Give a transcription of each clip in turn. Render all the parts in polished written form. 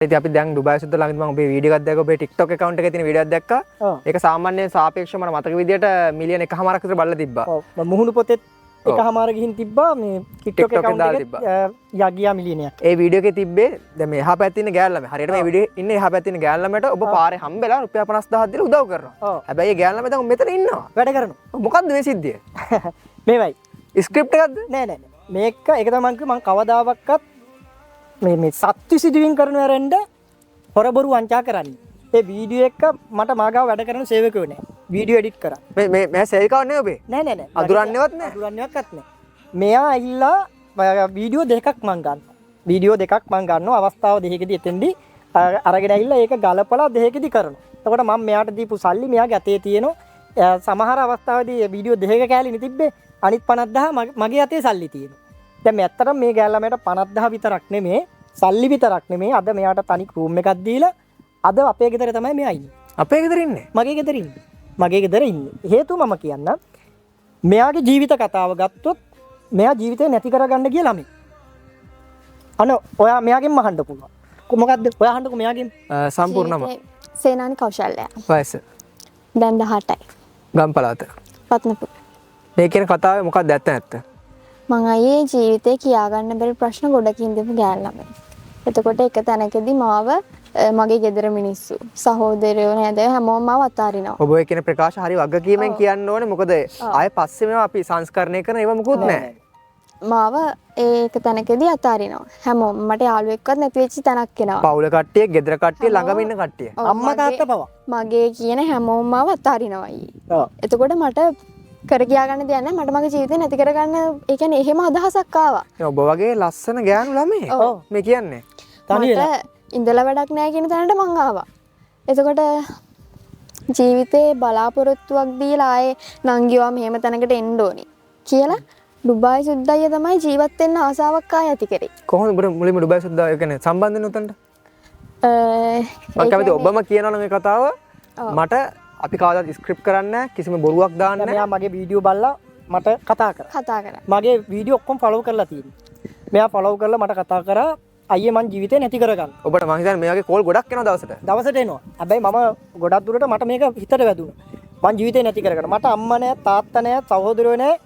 ඉතින් අපි දැන් ඩුබායි සුද්ද ළඟදී මම ඔබේ වීඩියෝ එකක් දැක්කා ඔබේ TikTok account එකේ තියෙන වීඩියෝ එකක් දැක්කා. ඒක සාමාන්‍යයෙන් සාපේක්ෂව මට මතක විදියට මිලියන 1.5ක් විතර බලලා තිබ්බා. ඔව්. මුහුණු පොතෙත් 1.5 ගිහින් තිබ්බා මේ TikTok account එකේ යගියා මිලියනයක්. ඒ වීඩියෝ එකේ තිබ්බේ දැන් මේ එහා පැත්තේ ඉන්න ගෑල් ළමයා. හරියට මේ වීඩියෝ ඉන්නේ එහා පැත්තේ ඉන්න ගෑල් ළමයට ඔබ පාරේ හම්බෙලා රුපියල් 50000ක් දීලා උදව් කරනවා. හැබැයි ඒ ගෑල් ළමයා දැන් මෙතන ඉන්නවා. වැඩ කරනවා. මොකද්ද මේ සිද්ධිය? මේවයි. ස්ක්‍රිප්ට් එකක්ද? නෑ නෑ නෑ. මේක ඒක තමයි මම කවදාවත් මේ සත්‍ය සිදුවීම් කරන ඇරෙන්න හොරබොරු වංචා කරන්නේ. ඒ වීඩියෝ එක මට මාගාව වැඩ කරන සේවකයෝ නෑ. වීඩියෝ එඩිට් කරා. මේ සේවිකාවක් නෙවෙයි ඔබේ. නෑ නෑ නෑ. අදුරන්නේවත් නෑ. අදුරන්නේවත් නෑ. මෙයා ඇවිල්ලා වීඩියෝ දෙකක් මං ගන්නවා. වීඩියෝ දෙකක් මං ගන්නවා අවස්ථාව දෙකකදී එතෙන්දී අරගෙන ඇවිල්ලා ඒක ගලපලා දෙකකදී කරනවා. එතකොට මම මෙයාට දීපු සල්ලි මෙයාගේ අතේ තියෙනවා. සමහර අවස්ථාවේදී වීඩියෝ දෙකක කෑලි නෙතිබ්බේ. අනිත් 50000 මගේ අතේ සල්ලි තියෙනවා. දැන් මේ ඇත්තටම මේ ගෑල්ලාමයට 50000 විතරක් නෙමෙයි සල්ලි විතරක් නෙමෙයි අද මෙයාට තනි රූම් එකක් දීලා අද අපේ ගෙදර තමයි මෙයා ඉන්නේ. අපේ ගෙදර ඉන්නේ? මගේ ගෙදර ඉන්නේ. මගේ ගෙදර ඉන්නේ. හේතුව මම කියන්න මෙයාගේ ජීවිත කතාව ගත්තොත් මෙයා ජීවිතේ නැති කරගන්න ගිය ළමයි. ඔයා මෙයාගෙන් අහන්න පුළුවන්. මොකද්ද? ඔයා අහන්නකෝ මෙයාගෙන්. සම්පූර්ණම. සේනානි කෞශල්‍ය. වයස. දැන් 18යි. ගම්පලාත. පත්නපුර. මේ කියන කතාවේ මොකක්ද ඇත්ත නැත්ත? මං අයියේ ජීවිතේ කියාගන්න බැරි ප්‍රශ්න ගොඩකින් දෙපු ගෑල් ළමයි. එතකොට එක තැනකදී මාව මගේ ගෙදර මිනිස්සු සහෝදරයෝ නේද හැමෝම මාව අතාරිනවා. ඔබ ඔය කියන ප්‍රකාශ හරි වගකීමෙන් කියන්න ඕනේ. මොකද ආයේ පස්සේ මේවා අපි සංස්කරණය කරන ඒවා මොකුත් නැහැ. මාව ඒක තැනකදී අතාරිනවා. හැමෝම මට යාළුවෙක්වත් නැති වෙච්ච තැනක් එනවා. පවුල කට්ටිය, ගෙදර කට්ටිය, ළඟම ඉන්න කට්ටිය. අම්මා තාත්තා පවා. මගේ කියන හැමෝම මාව අතාරිනවා අයියේ. එතකොට මට කර ගියා ගන්න දෙයක් නැහැ. මට මගේ ජීවිතේ නැති කරගන්න ඒ කියන්නේ එහෙම අදහසක් ආවා. ඔබ වගේ ලස්සන ගෑනු ළමයි. මේ කියන්නේ. මට ඉඳලා වැඩක් නැහැ කියන තැනට මං ආවා. එතකොට ජීවිතේ බලාපොරොත්තුවක් දීලා ආයේ නංගිවා මෙහෙම තැනකට එන්න ඕනි කියලා ඩුබායි සුද්දයිය තමයි ජීවත් වෙන්න ආසාවක් ආය ඇති කරේ. කොහොමද ඔබ මුලින්ම ඩුබායි සුද්දා කියන්නේ සම්බන්ධ වෙන උතන්ට? මම කැමති ඔබම කියනවා නම් මේ කතාව මට අපි කවදාවත් ස්ක්‍රිප්ට් කරන්නේ නැහැ කිසිම බොරුවක් දාන්න නැහැ. මෙයා මගේ වීඩියෝ බලලා මට කතා කරා. මගේ වීඩියෝ ඔක්කොම ෆලෝ කරලා තියෙනවා. මෙයා ෆලෝ කරලා මට කතා කරා අයියේ මං ජීවිතේ නැති කරගන්න. ඔබට මං හිතන්නේ මේ වගේ කෝල් ගොඩක් එනවා දවසට. දවසට එනවා. හැබැයි මම ගොඩක් දුරට මට මේක හිතට වැදුණා. මං ජීවිතේ නැති කරගන්න. මට අම්මා නැහැ, තාත්තා නැහැ, සහෝදරයෝ නැහැ.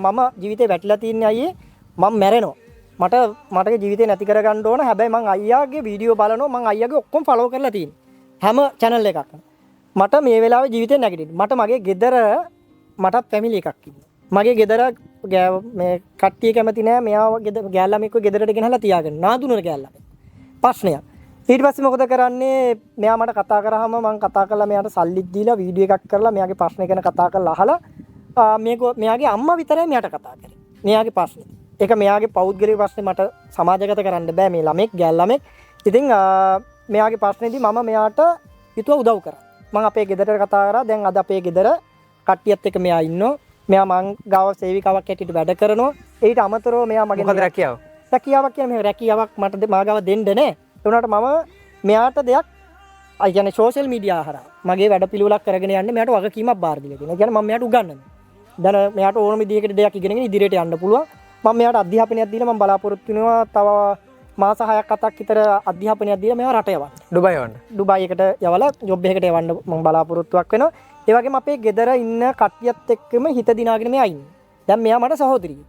මම ජීවිතේ වැටිලා තින්නේ අයියේ. මම මැරෙනවා. මට ජීවිතේ නැති කරගන්න ඕන. හැබැයි මං අයියාගේ වීඩියෝ බලනවා. මං අයියාගේ ඔක්කොම ෆලෝ කරලා තියෙනවා. හැම channel එකක්ම. මට මේ වෙලාවේ ජීවිතේ නැගිටින්න. මට මගේ ගෙදර මටත් ෆැමිලි එකක් ඉන්නවා. මගේ ගෙදර මේ කට්ටිය කැමති නෑ මෙයාව ගෑල්ලාම එක්ක ගෙදරට ගෙනහලා තියාගන්න. නාදුනර ගෑල්ලාම. ප්‍රශ්නයක්. ඊට පස්සේ මොකද කරන්නේ? මෙයා මට කතා කරාම මම කතා කරලා මෙයාට සල්ලි දීලා වීඩියෝ එකක් කරලා මෙයාගේ ප්‍රශ්න ගැන කතා කරලා අහලා මෙයාගේ අම්මා විතරයි මෙයාට කතා කරේ. මෙයාගේ ප්‍රශ්නේ. ඒක මෙයාගේ පෞද්ගලික ප්‍රශ්නේ මට සමාජගත කරන්න බෑ මේ ළමෙක් ගෑල්ලාමෙක්. ඉතින් මෙයාගේ ප්‍රශ්නේදී මම මෙයාට හිතුවා උදව් කරා. මම අපේ ගෙදරට කතා කරා. දැන් අද අපේ ගෙදර කට්ටියත් එක්ක මෙයා ඉන්නවා. මෙයා මං ගාව සේවිකාවක් හැටියට වැඩ කරනවා. ඊට අමතරව මෙයා මගේ මොකද රැකියාව? රැකියාවක් කියන්නේ මේ රැකියාවක් මට මාගාව දෙන්න නෑ. ඒ වුණාට මම මෙයාට දෙයක් අය කියන්නේ සෝෂල් මීඩියා හරහා මගේ වැඩ පිළිවෙලක් කරගෙන යන්නේ මෙයාට වගකීමක් බාර දීලා තියෙනවා. ඒ කියන්නේ මම මෙයාට උගන්වනවා. දැන් මෙයාට ඕනම විදිහකට දෙයක් ඉගෙනගෙන ඉදිරියට යන්න පුළුවන්. මම මෙයාට අධ්‍යාපනයක් දීලා මම බලාපොරොත්තු වෙනවා තව මාස 6ක් 7ක් විතර අධ්‍යාපනයක් දීලා මෙයාව රට යවන්න. ඩුබායි යවන්න. ඩුබායි එකට යවලා ජොබ් එකකට යවන්න මම බලාපොරොත්තුවක් වෙනවා. ඒ වගේම අපේ ගෙදර ඉන්න කට්ටියත් එක්කම හිත දිනාගෙන මෙයා ඉන්නේ. දැන් මෙයා මට සහෝදරියෙක්.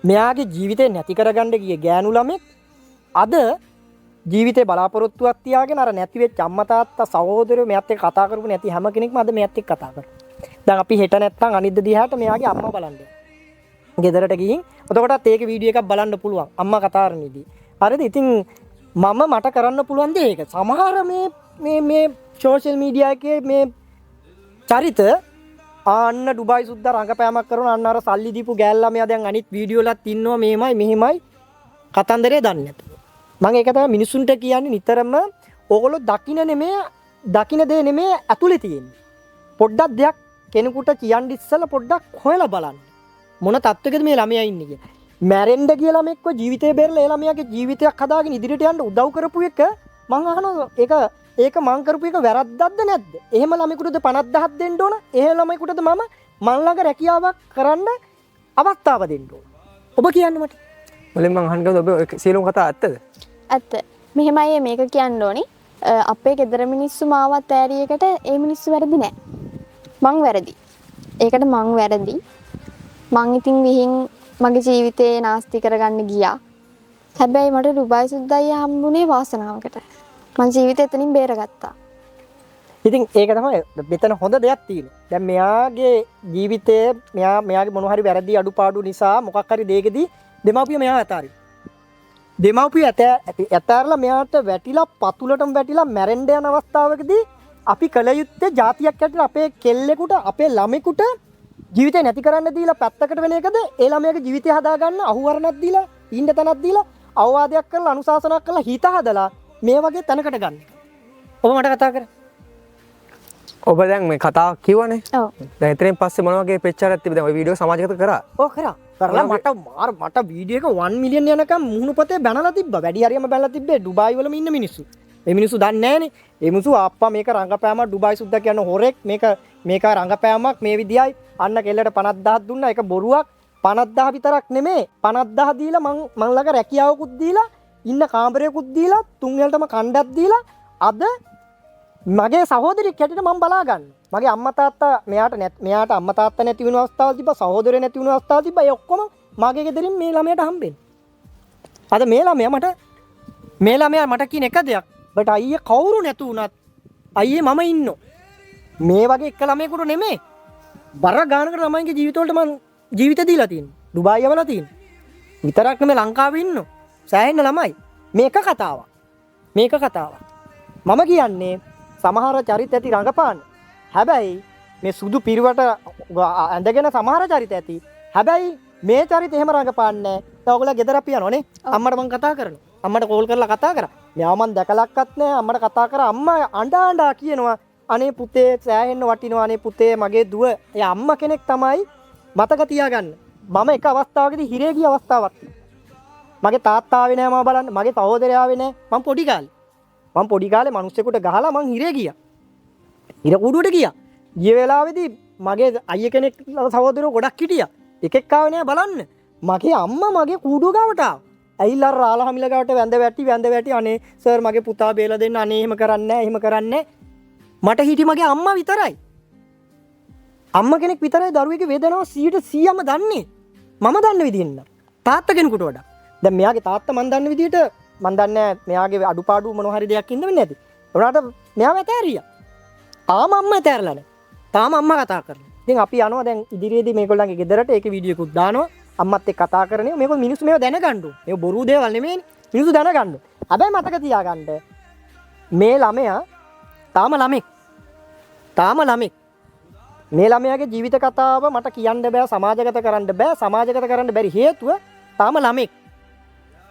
මෙයාගේ ජීවිතේ නැති කරගන්න ගිය ගෑනු ළමෙක් අද ජීවිතේ බලාපොරොත්තුවක් තියාගෙන අර නැති වෙච්ච අම්මා තාත්තා සහෝදරයෝ මෙයාත් එක්ක කතා කරපු නැති හැම කෙනෙක්ම අද මෙයාත් එක්ක කතා කරනවා. දැන් අපි හෙට නැත්තම් අනිද්ද දිහාට මෙයාගේ අම්මා බලන්න. ගෙදරට ගිහින් එතකොටත් ඒක වීඩියෝ එකක් බලන්න පුළුවන් අම්මා කතා කරනදී. හරිද? ඉතින් මට කරන්න පුළුවන් දේ ඒක. සමහර මේ සෝෂල් මීඩියා එකේ මේ චරිත අන්න ඩුබායි සුද්දා රංගපෑමක් කරන අන්න අර සල්ලි දීපු ගෑල්ලාමයා දැන් අනිත් වීඩියෝ වලත් ඉන්නවා මෙහෙමයි කතන්දරේ දන්නේ නැතුව. මම ඒක තමයි මිනිසුන්ට කියන්නේ නිතරම ඕගොල්ලෝ දකින්න දේ නෙමෙයි ඇතුලේ තියෙන්නේ. පොඩ්ඩක් දෙයක් කෙනෙකුට කියන්න ඉස්සලා පොඩ්ඩක් හොයලා බලන්න. මොන තත්ත්වයකද මේ ළමයා ඉන්නේ කියලා. මැරෙන්න ගිය ළමෙක්ව ජීවිතේ බේරලා ඒ ළමයාගේ ජීවිතයක් හදාගෙන ඉදිරියට යන්න උදව් කරපු එක මම අහනවා ඒක මං කරපු එක වැරද්දක්ද නැද්ද? එහෙම ළමයෙකුටද 50000ක් දෙන්න ඕන? එහෙම ළමයෙකුටද මම ළඟ රැකියාවක් කරන්න අවස්ථාව දෙන්න ඕන? ඔබ කියන්න මට. මුලින්ම මං අහන්න ගමු ඔබ සියලුම කතා ඇත්තද? ඇත්ත. මෙහෙමයි මේක කියන්න ඕනි. අපේ ගෙදර මිනිස්සු මාවත් ඈරියකට ඒ මිනිස්සු වැරදි නෑ. මං වැරදි. ඒකට මං වැරදි. මං ඉතින් විහිං මගේ ජීවිතේ නාස්ති කරගන්න ගියා. හැබැයි මට ඩුබායි සුද්දයි හම්බුනේ වාසනාවකට. මං ජීවිතේ එතනින් බේරගත්තා. ඉතින් ඒක තමයි මෙතන හොඳ දෙයක් තියෙන්නේ. දැන් මෙයාගේ ජීවිතයේ මෙයාගේ මොන හරි වැරදි අඩුපාඩු නිසා මොකක් හරි දෙයකදී දෙමාපිය මෙයාව ඇතාරි. දෙමාපිය ඇතාරලා මෙයාට වැටිලා පතුලටම වැටිලා මැරෙන්න යන අවස්ථාවකදී අපි කල යුත්තේ જાතියක් ඇතුළේ අපේ කෙල්ලෙකුට අපේ ළමෙකුට ජීවිතේ නැති කරන්න දීලා පැත්තකට වෙන එකද ඒ ළමයාගේ ජීවිතය හදාගන්න අහුවරණක් දීලා ඉන්න තැනක් දීලා අවවාදයක් කරලා අනුශාසනාවක් කරලා හිත හදලා මේ වගේ තැනකට ගන්න එක. ඔබ මට කතා කරා. ඔබ දැන් මේ කතාව කිව්වනේ. ඔව්. දැන් එතනින් පස්සේ මොන වගේ පෙච්චරයක් තිබ්බද? දැන් ওই වීඩියෝ සමාජගත කරා. ඔව් කරා. කරලා මට වීඩියෝ එක 1 මිලියන් යනකම් මුහුණුපතේ බැනලා තිබ්බා. වැඩි හරියම බැනලා තිබ්බේ ඩුබායි වලම ඉන්න මිනිස්සු. මේ මිනිස්සු දන්නේ නැහනේ. ඒ මිනිස්සු ආප්පා මේක රංගපෑමක් ඩුබායි සුද්දා කියන හොරෙක් මේක රංගපෑමක් මේ විදියයි අන්න කෙල්ලට 50000ක් දුන්නා. ඒක බොරුවක්. 50000 විතරක් නෙමෙයි 50000 දීලා මං ළඟ රැකියාවකුත් දීලා ඉන්න කාමරයකුත් දීලා තුන් වෙලටම කණ්ඩක් දීලා අද මගේ සහෝදරියක් හැටියට මම බලා ගන්න. මගේ අම්මා තාත්තා මෙයාට අම්මා තාත්තා නැති වෙන අවස්ථාවල් තිබ්බා, සහෝදරයෝ නැති වෙන අවස්ථාවල් තිබ්බා. ඒ ඔක්කොම මගේ ගෙදරින් මේ ළමයාට හම්බෙන්නේ. අද මේ ළමයා මට කියන එක දෙයක්. බට අයියේ කවුරු නැතු වුණත් අයියේ මම ඉන්නෝ. මේ වගේ එක ළමයෙකුට නෙමෙයි. බර ගානකට ළමයින්ගේ ජීවිතවලට මම ජීවිත දීලා තියෙනවා. ඩුබායි යවලා තියෙනවා. විතරක් නෙමෙයි ලංකාවේ ඉන්නෝ. සෑහෙන ළමයි. මේක කතාවක්. මම කියන්නේ සමහර චරිත ඇති රංගපාන. හැබැයි මේ සුදු පිරුවට ඇඳගෙන සමහර චරිත ඇති. හැබැයි මේ චරිත එහෙම රංගපාන්නේ නැහැ. දැන් ඔයගොල්ලෝ ගෙදර අපි යනෝනේ. අම්මට මම කතා කරනවා. අම්මට කෝල් කරලා කතා කරා. මෙයා මම දැකලක්වත් නැහැ. අම්මට කතා කරා. අම්මා අඬා කියනවා අනේ පුතේ සෑහෙන්න වටිනවා. අනේ පුතේ මගේ දුව. ඒ අම්මා කෙනෙක් තමයි මතක තියාගන්න. මම එක අවස්ථාවකදී හිරේ ගිය අවස්ථාවක්. මගේ තාත්තා ආවේ නැහැ මම බලන්න. මගේ සහෝදරයා ආවේ නැහැ. මම පොඩි කාලේ මිනිස්සුෙකුට ගහලා මං හිරේ ගියා. හිර කුඩුවට ගියා. ගිය වෙලාවේදී මගේ අයියා කෙනෙක් සහෝදරයෝ ගොඩක් හිටියා. එකෙක් ආවේ නෑ බලන්න. මගේ අම්මා මගේ කුඩුව ගාවට ආවා. ඇවිල්ලා රාලා හමිල ගාවට වැඳ වැටි අනේ සර් මගේ පුතා බේලා දෙන්න. අනේ එහෙම කරන්නේ නෑ. මට හිටි මගේ අම්මා විතරයි. අම්මා කෙනෙක් විතරයි දරුවෙකුගේ වේදනාව 100%ම දන්නේ. මම දන්න විදිහෙන් නෑ. තාත්තා කෙනෙකුට වඩා. දැන් මෙයාගේ තාත්තා මන් දන්න විදිහට මන් දන්නේ මෙයාගේ අඩුපාඩු මොන හරි දෙයක් ඉන්න වෙන්නේ නැති. උනාට මෙයාව ඇතෑරියා. තාම අම්මා ඇතෑරලා නැහැ. තාම අම්මා කතා කරනවා. ඉතින් අපි යනවා දැන් ඉදිරියේදී මේගොල්ලන්ගේ ගෙදරට ඒකේ වීඩියෝ එකක් දානවා. අම්මත් එක්ක කතා කරන්නේ. මේක මිනිස්සු මේව දැනගන්න ඕනේ. මේක බොරු දේවල් නෙමෙයිනේ. මිනිස්සු දැනගන්න ඕනේ. හැබැයි මතක තියාගන්න මේ ළමයා තාම ළමෙක්. මේ ළමයාගේ ජීවිත කතාව මට කියන්න බෑ, සමාජගත කරන්න බෑ. සමාජගත කරන්න බැරි හේතුව තාම ළමෙක්.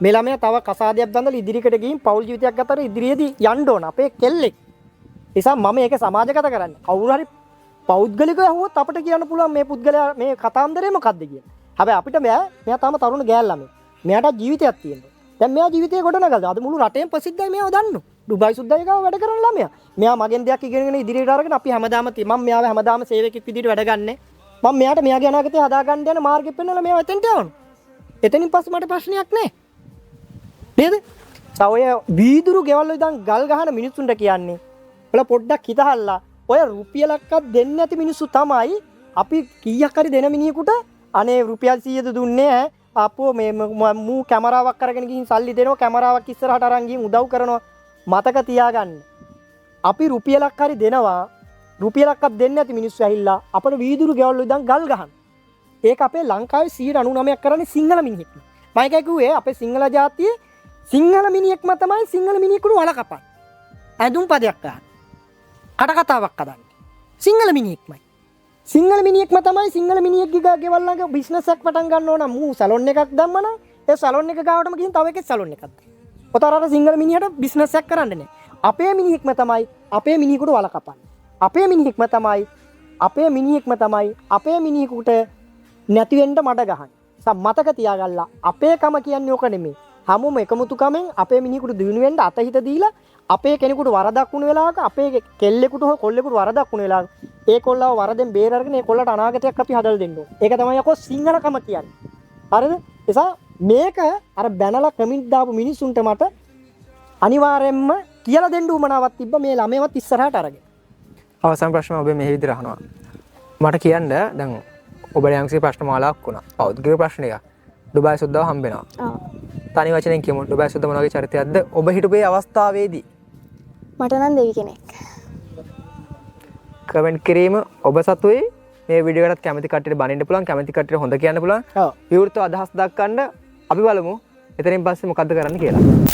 මේ ළමයා තව කසාදයක් බඳලා ඉදිරියට ගිහින් පෞල් ජීවිතයක් ගතට ඉදිරියේදී යන්න ඕන. අපේ කෙල්ලෙක්. නිසා මම ඒක සමාජගත කරන්නේ. කවුරු හරි පෞද්ගලිකව ඇහුවොත් අපිට කියන්න පුළුවන් මේ පුද්ගලයා මේ කතාන්දරේ මොකද්ද කියලා. හැබැයි අපිට මෙයා තාම තරුණ ගෑල් ළමයි. මෙයාට ජීවිතයක් තියෙනවා. දැන් මෙයා ජීවිතේ ගොඩනගලා. අද මුළු රටේම ප්‍රසිද්ධයි මෙයාව දන්නෝ. ඩුබායි සුද්දයි ගාව වැඩ කරන ළමයා. මෙයා මගෙන් දෙයක් ඉගෙනගෙන ඉදිරියට අරගෙන අපි මම මෙයාව හැමදාම සේවකෙක් විදිහට වැඩ ගන්නනේ. මම මෙයාට මෙයාගේ අනාගතය හදාගන්න යන මාර්ගෙ පෙන්නලා මෙයාව එතෙන්ට යවනවා. එතනින් පස්සේ මට ප්‍රශ්නයක් නැහැ. නේද? ඔය වීදුරු ගෙවල් වල ඉඳන් ගල් ගහන මිනිස්සුන්ට කියන්නේ ඔල පොඩ්ඩක් හිතහල්ලා ඔය රුපියලක්වත් දෙන්නේ නැති මිනිස්සු තමයි අපි කීයක් හරි දෙන මිනිහෙකුට අනේ රුපියල් 100ද දුන්නේ අපෝ මේ මූ කැමරාවක් අරගෙන ගිහින් සල්ලි දෙනවා කැමරාවක් ඉස්සරහට අරන් ගිහින් උදව් කරනවා මතක තියාගන්න අපි රුපියලක් හරි දෙනවා රුපියලක්වත් දෙන්නේ නැති මිනිස්සු ඇහිල්ලා අපේ වීදුරු ගෙවල් වල ඉඳන් ගල් ගහන ඒක අපේ ලංකාවේ 99% කරන්නේ සිංහල මිනිහෙක් මම කිව්වේ අපේ සිංහල ජාතියේ සිංහල මිනිහෙක්ම තමයි සිංහල මිනිහෙකුට වල කපන්නේ ඇඳුම් පදයක් ගන්න කට කතාවක් හදන්නේ සිංහල මිනිහෙක්මයි සිංහල මිනිහෙක්ම තමයි සිංහල මිනිහෙක්ගේ ගෙවල් ළඟ බිස්නස් එකක් පටන් ගන්න ඕන මූ සැලොන් එකක් දැම්මනම් ඒ සැලොන් එක ගාවටම ගිහින් තව එකේ සැලොන් එකක් දාන්න. ඔතන අර සිංහල මිනිහට බිස්නස් එකක් කරන්න නෑ. අපේ මිනිහෙක්ම තමයි අපේ මිනිහෙකුට වල කපන්නේ. අපේ මිනිහෙක්ම තමයි අපේ මිනිහෙකුට නැති වෙන්න මඩ ගහන්නේ. මතක තියාගන්න අපේ කම කියන්නේ ඕක නෙමෙයි. හැමෝම එකමුතුකමෙන් අපේ මිනිහෙකුට දිනු වෙන්න අතහිත දීලා අපේ කෙනෙකුට වරදක් වුණ වෙලාවක අපේ කෙල්ලෙකුට හෝ කොල්ලෙකුට වරදක් වුණ වෙලාවක ඒ කොල්ලව වරදෙන් බේර අරගෙන ඒ කොල්ලට අනාගතයක් අපි හදලා දෙන්න ඕනේ. ඒක තමයි යකෝ සිංහලකම කියන්නේ. හරිද? නිසා මේක අර බැනලා කමෙන්ට් දාපු මිනිස්සුන්ට මට අනිවාර්යෙන්ම කියලා දෙන්න උමනාවක් තිබ්බ මේ ළමයවත් ඉස්සරහට අරගෙන. අවසාන ප්‍රශ්න ඔබ මේ විදිහට අහනවා. මට කියන්න දැන් ඔබට යම්කිසි ප්‍රශ්න මාලාවක් වුණා. පෞද්ගලික ප්‍රශ්න එක. ඩුබායි සුද්දාව හම්බෙනවා. තනි වචනෙන් කියමු ඩුබායි සුද්දා මොන වගේ චරිතයක්ද ඔබ හිටපු ඒ අවස්ථාවේදී? මට නම් දෙවි කෙනෙක්. කමෙන්ට් කිරීම ඔබ සතුයි. මේ වීඩියෝ එකටත් කැමති කට්ටියට බනින්න පුළුවන්, කැමති කට්ටියට හොඳ කියන්න පුළුවන්. ඔව්. විවෘතව අදහස් දක්වන්න අපි බලමු එතනින් පස්සේ මොකද්ද කරන්න කියලා.